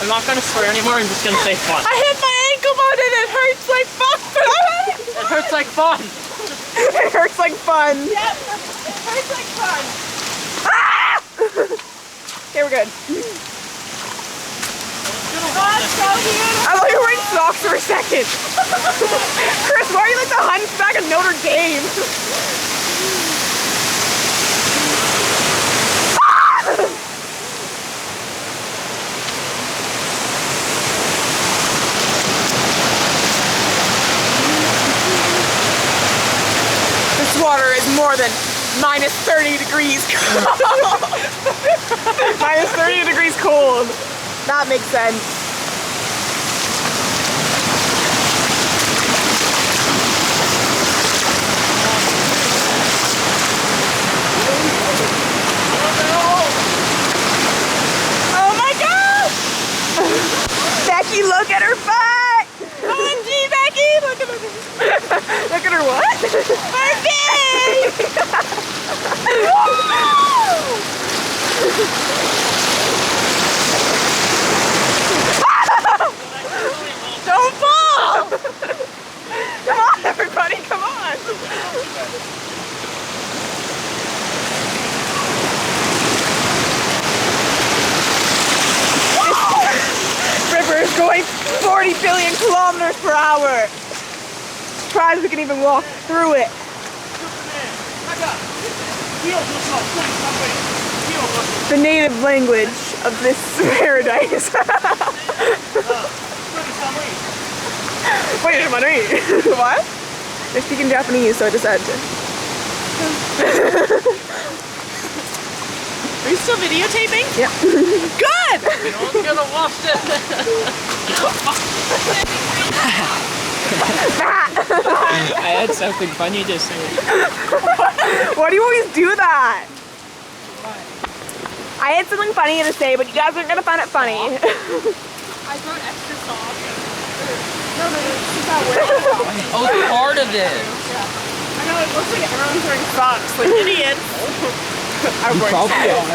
I'm not gonna swear anymore, I'm just gonna say fun. I hit my ankle bone and it hurts like fun. It hurts like fun. It hurts like fun. Yep, it hurts like fun. Ah! Okay, we're good. I thought you were wearing socks for a second. Chris, why are you like the hunchback of Notre Dame? This water is more than minus 30 degrees cold. Minus 30 degrees cold. That makes sense. Oh my gosh! Becky, look at her butt! OMG, Becky! Look at her. Look at her what? Her face! Don't fall! Come on, everybody, come on! This river is going 40 billion kilometers per hour. Surprised we can even walk through it. The native language of this paradise. Wait, what? They're speaking Japanese, so I just had to. Are you still videotaping? Yeah. Good! No one's gonna watch this. I had something funny to say. Why do you always do that? I had something funny to say, but you guys aren't gonna find it funny. I wrote extra sauce. No, it's not wearing Oh, it's part of it. I know, it looks like everyone's wearing socks, like idiots. I'm wearing Probably are.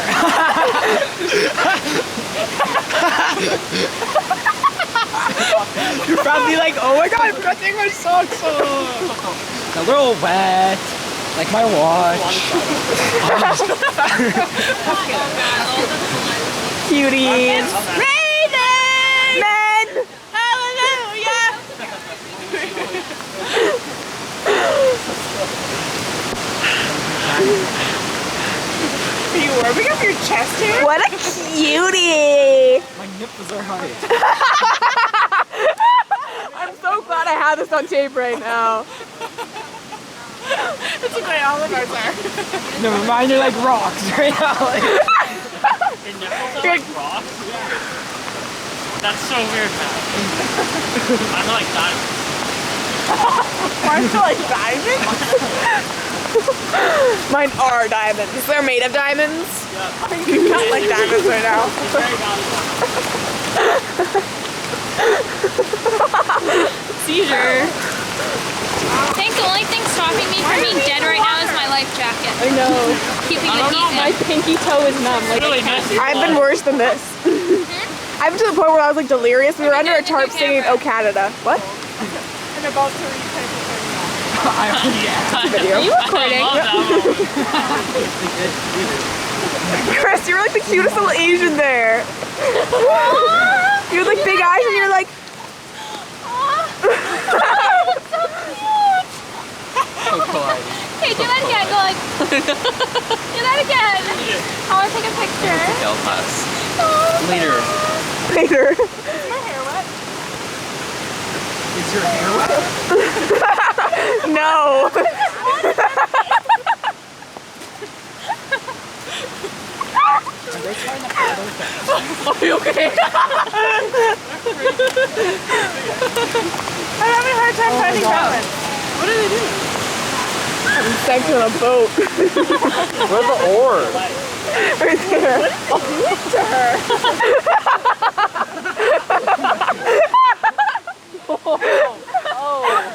You're probably like, oh my god, I forgot to take my socks off. A little wet, like my watch. Cuties. Raven! Men! Hallelujah! Are you warming up your chest hair? What a cutie! My nipples are hard. I'm so glad I have this on tape right now. That's the way all of ours are. No, mine are like rocks right now. Your nipples are like rocks? That's so weird, man. I'm like diamonds. Mine's still like diamonds? Mine are diamonds. They're made of diamonds? Yeah. You cut like diamonds right now. It's very valuable. Seizure. I think the only thing stopping me from being dead right now is my life jacket. I know. Keeping the heat My in. pinky toe is numb. Like, Really messy. I've been worse than this. I've been to the point where I was like delirious. We were under a tarp singing "Oh Canada." What? And about to retype it right now. Video. Are you recording? I love that one. Chris, you were like the cutest little Asian there. You had like big eyes and you're like. Okay, do that again. Go like. Do that again. I want to take a picture. Help us. Oh, Later. Later. Is my hair wet? Is your hair wet? No. Are they trying to follow that? Are you okay? I'm having a hard time finding balance. What do they do? I'm sex on a boat. Where's the oars? Right there. What did they do to her?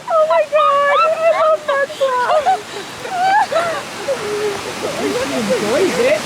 Oh my god! I love that song. He enjoys it.